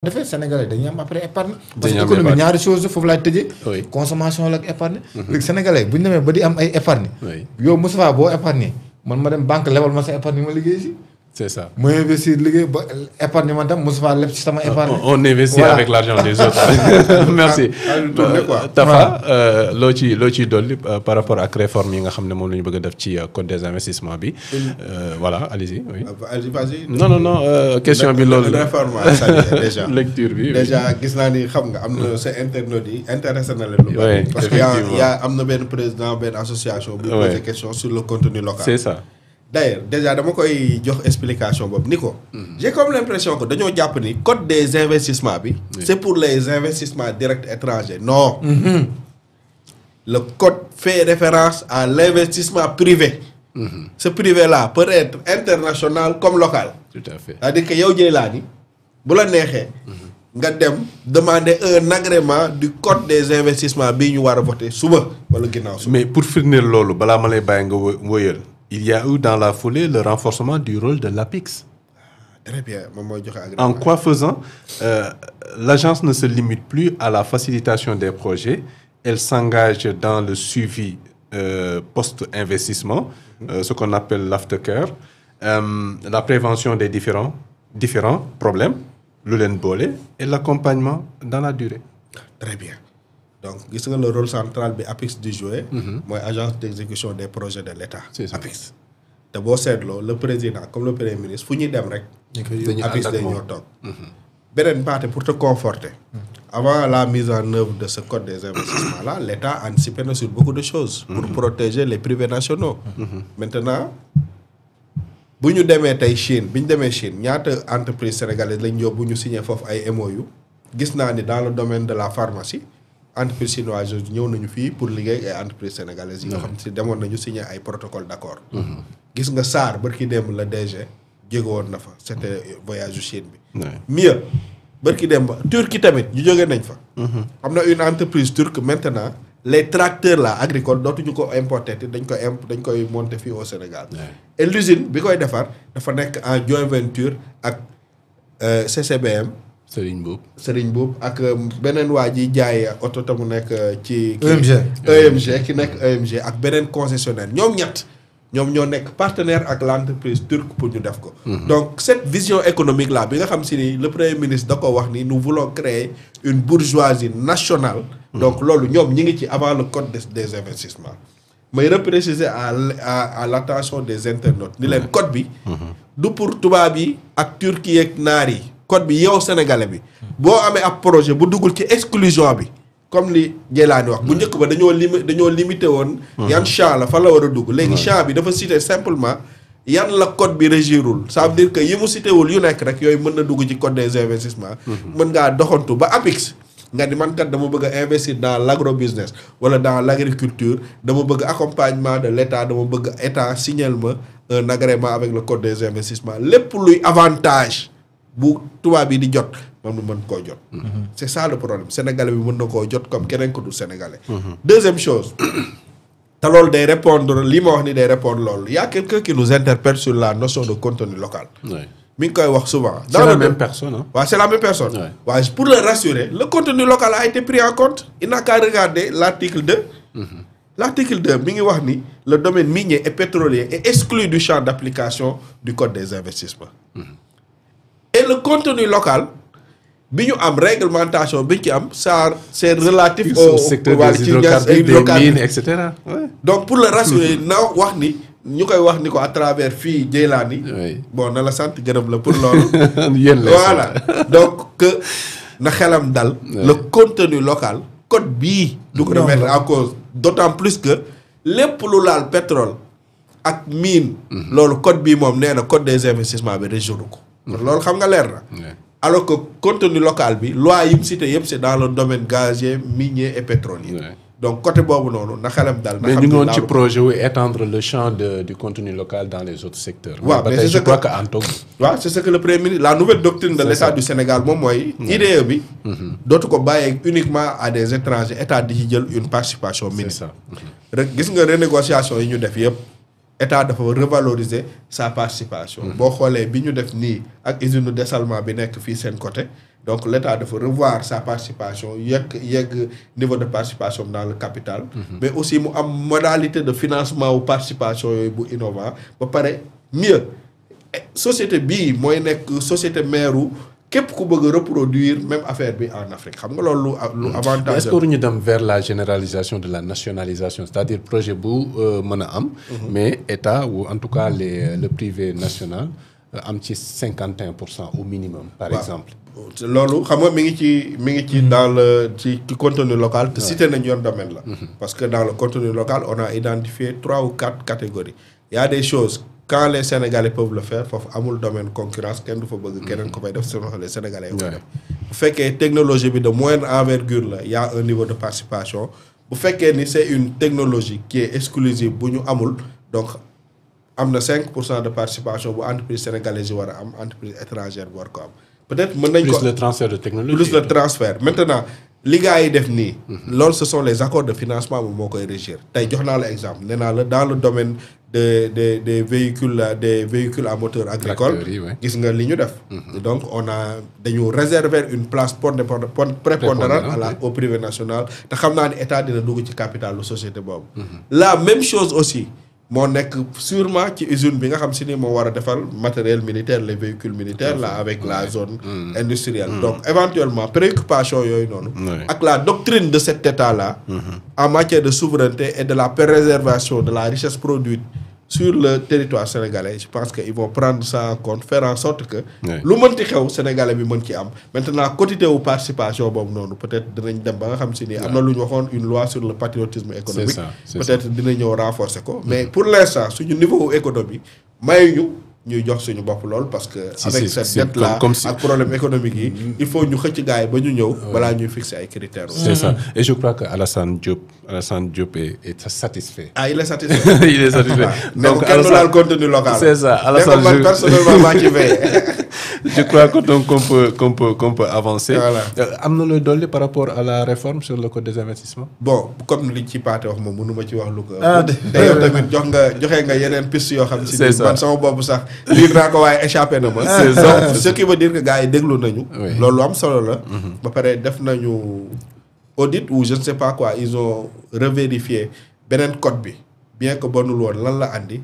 defee Sénégalais dañuy am après épargne. parce que économie ñaari chose foofu laay tëjee. consommation la ak épargne. léegi Sénégalais bu ñu demee ba di am ay épargne. yow Moustapha boo épargné man ma dem banque lebal ma sa épargne ma liggéey si. c'est ça. ma investir liggéey ba épargne man tam Moustapha leb ci sama épargne. on investit avec l'argent des autres. merci. Tafa loo ciy dolli par rapport ak réforme yi nga xam ne moom la ñu bëgg a def ci code des investissements bi. voilà allez-y. oui vas-y. non question bi loolu la réforme déjà lecture bi. déjà gis naa ni xam nga am na sa internautes yi intéressé na leen lu bari. parce que y a am na benn président benn association. bu posé question sur le contenu local. c'est ça. d'ailleurs déjà dama koy jox explication boobu ni ko. j'ai comme l'impression que dañoo jàpp ni code des investissements bi. c'est pour les investissements directs étrangers non. Le code fait référence à l'investissement privé. Ce privé là peut être international comme local. tout à fait c'est-à-dire que yow Dieylani bu la neexee. nga dem demander un agrément du code des investissements bii ñu war a voter suba wala ginnaaw suba. mais pour finir loolu balaa ma lay bàyyi nga wóyal. Il y a eu dans la foulée le renforcement du rôle de l'APIX. Très bien. En quoi faisant, l'agence ne se limite plus à la facilitation des projets, elle s'engage dans le suivi post-investissement, ce qu'on appelle l'aftercare, la prévention des différents problèmes, le len bolé, et l'accompagnement dans la durée. Très bien. Donc, gis nga le rôle central bi APIX di jouer. mooy agence d'exécution des projets de l'État. c'est ça APIX. te boo seetloo le président comme le premier ministre fu ñuy dem rek. APIX day ñoo toog. beneen partie pour te conforter. avant la mise en œuvre de ce code des investissements là l'État anticipé na sur beaucoup de choses. pour protéger les privés nationaux. maintenant bu ñu demee tey Chine bi ñu demee Chine ñaata entreprise sénégalaise lañ yóbbu ñu signé foofu ay MOU. gis naa ni dans le domaine de la pharmacie. entreprise chinoise ñëw nañu fii pour liggéey ay entreprise sénégalaise yi nga xam si demoon nañu signer ay protocole d'accord. gis nga SAR barki démb la DG jóge woon na fa c'était voyage u Chine bi. mieux barki démb Turquie tamit ñu jógee nañ fa. am na une entreprise turque maintenant les tracteurs là agricoles dootuñu ko importer te dañ koy monter fii au Sénégal. et l'usine bi koy defar dafa nekk en joint venture ak CCBM. Serigne Boub ak beneen waa ji jaay oto te mu nekk ci. EMG ki nekk EMG ak beneen concessionnaire ñoom ñett ñoom ñoo nekk partenaire ak l'entreprise turque pour ñu def ko. donc cette vision économique là bi nga xam si ni le premier ministre da ko wax ni nous voulons créer une bourgeoisie nationale. donc loolu ñoom ñi ngi ci avant le code des investissements. may repréciser à l'attention des internautes ni leen code bi. du pour tubaab yi ak Turquie ak naar yi. code bi yow sénégalais bi boo amee ab projet bu duggul ci exclusion bi comme li Dieylani wax bu njëkk ba dañoo limité woon yan champ la fa la war a dugg léegi champ bi dafa cité simplement yan la code bi régirul ça veut dire que yi mu cité wul yu nekk rek yooyu mën na dugg ci code des investissements mën ngaa doxantu ba APIX nga ni man kat dama bëgg a investir dans l'agrobusiness wala dans l'agriculture dama bëgg accompagnement de l'État dama bëgg État signal ma un agrément avec le code des investissements lépp luy avantage bu tubaab yi di jot moom nu mën koo jot. c'est ça le problème sénégalais bi mën na koo jot comme keneen ko du sénégalais. deuxième chose te loolu day répondre li ma wax ni day répondre loolu y a quelqu'un qui nous interpelle sur la notion de contenu local. mi ngi koy wax souvent. c'est la même personne hein? Ouais, c'est la même personne. Ouais, pour le rassurer le contenu local a été pris en compte il n'a qu'à regarder l'article 2. L'article 2 mi ngi wax ni le domaine minier et pétrolier est exclu du champ d'application du code des investissements. Et le contenu local bi ñu am réglementation bi ñu ci am ça c'est relatif au secteur des hydrocarbures des mines et cetera. donc pour le rassurer na wax ni ñu koy wax ni ko à travers fii Dieylani bon na la sant gërëm la pour loolu. yéen la voilà donc que na xelam dal. le contenu local code bii. du ko remettre en cause d'autant plus que lépp lu laal pétrole ak mine. loolu code bii moom nee na code des investissements bi régiré ko. loolu xam nga leer na. alors que contenu local bi loi yi mu cité yëpp c'est dans le domaine gazier minier et pétrolier. donc côté boobu noonu na xelam dal. mais ñu ngi woon ci projet wu étendre le champ du contenu local dans les autres secteurs. waaw mais je crois que en Togo. waaw c'est ce que le premier ministre la nouvelle doctrine de l'État du Sénégal moom mooy. IDE bi. dootu ko bàyyee uniquement à des étrangers état di ci jël une participation minime. c'est ça. rek gis nga renégociation yi ñu def yëpp. État dafa revaloriser sa participation. boo xoolee bi ñu def nii ak usine de dessalement bi nekk fii seen côté donc l'État doit revoir sa participation niveau de participation dans le capital mais aussi mu am modalité de financement ou participation bu innovant ba pare mieux société bii mooy nekk société mère képp ku bëgg reproduire même affaire bi en Afrique xam nga loolu lu avantage. est-ce que waruñu dem vers la généralisation de la nationalisation c'est-à-dire projet bu mën a am. mais état ou en tout cas le privé national am ci 51% au minimum. par exemple. loolu xam nga mi ngi ci dans le ci contenu local. te cité nañ yoon domaine la. parce que dans le contenu local on a identifié 3 ou 4 catégories. Il y a des choses. Quand les Sénégalais peuvent le faire, il faut avoir le domaine de concurrence. Quand il faut que les Sénégalais le fait que la technologie de moindre envergure, il y a un niveau de participation. Bu fekkee ni c'est une technologie qui est exclusive bu ñu amul donc am na 5% de participation bu entreprise sénégalaise yi war a am entreprise étrangère bu war ko am peut-être mën nañ ko plus le transfert de technologie plus le transfert maintenant li gars yi def nii loolu ce sont les accords de financement bu moo koy régir tey jox naa la exemple nee naa la dans le domaine des véhicules à moteur agricole gis nga li ñu def donc on a dañu réserver une place prépondérante au privé national te xam naa ni état dina dugg ci capital lu société boobu la même chose aussi moo nekk sûrement ci usine bi nga xam si ni moo war a defal matériel militaire les véhicules militaires là avec la zone industrielle donc éventuellement préoccupation yooyu noonu ak la doctrine de cet état là en matière de souveraineté et de la préservation de la richesse produite sur le territoire sénégalais je pense que ils vont prendre ça en compte faire en sorte que lu mënti xew sénégalais bi mën ci am maintenant quantité wu participation boobu noonu peut-être dinañ dem ba nga xam si ni am na lu ñu waxoon une loi sur le patriotisme économique peut-être dina ñëw renforcer ko mais pour l'instant suñu niveau économie mayuñu ñuy jox suñu bopp lool parce que avec cette dette là ak problème économique yi il faut ñu xëcc gars yi ba ñu ñëw balaa ñuy fixer ay critères c'est ça et je crois que Alassane Diop est satisfait il est satisfait il est satisfait donc kenn du laal contenu local c'est ça Alassane man personnellement maa ci veillé je crois que donc qu'on peut avancer voilà am na looy dolli par rapport à la réforme sur le code des investissements bon comme li ci paate wax moom mënu ma ci wax lu ko te yow tamit joxe nga yeneen piste yoo xam si man sama bopp sax lire naa ko waaye échappé na ma donc ce qui veut dire que gars yi déglu nañu loolu am solo la ba pare def nañu audit ou je ne sais pas quoi ils ont revérifié beneen code bi bien que bonul woon lan la andi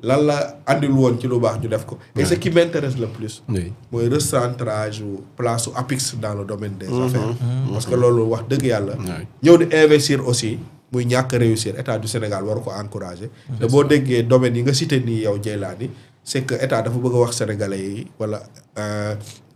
lan la andil woon ci lu baax ñu def ko et ce qui m'intéresse le plus mooy recentrage ou place u APIX dans le domaine des affaires parce que loolu wax dëgg yàlla ñëw di investir aussi muy ñàkk réussir état du Sénégal war ko encourager te boo déggee domaine yi nga cité nii yow Djeylani c'est que état dafa bëgg a wax sénégalais yi wala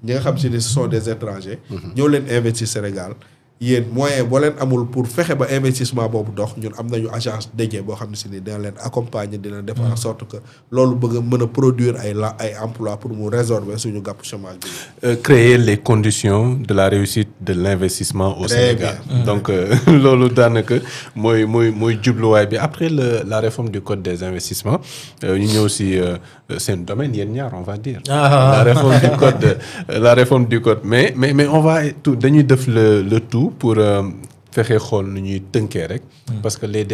ñi nga xam si ne ce sont des étrangers ñëw leen investir Sénégal yéen moyen boo leen amul pour fexe ba investissement boobu dox ñun am nañu agence dédiée boo xam ne si ni dina leen accompagner dina def en sorte que loolu bëgg a mën a produire ay emploi pour mu résorber suñu gàpp chômage bi créer les conditions de la réussite de l'investissement au Sénégal donc loolu daanaka mooy jubluwaay bi après la réforme du code des investissements ñu ñëw si seen domaine yéen ñaar on va dire la réforme du code mais on va tout dañuy def le tout pour fexe xool nu ñuy tënkee rek parce que les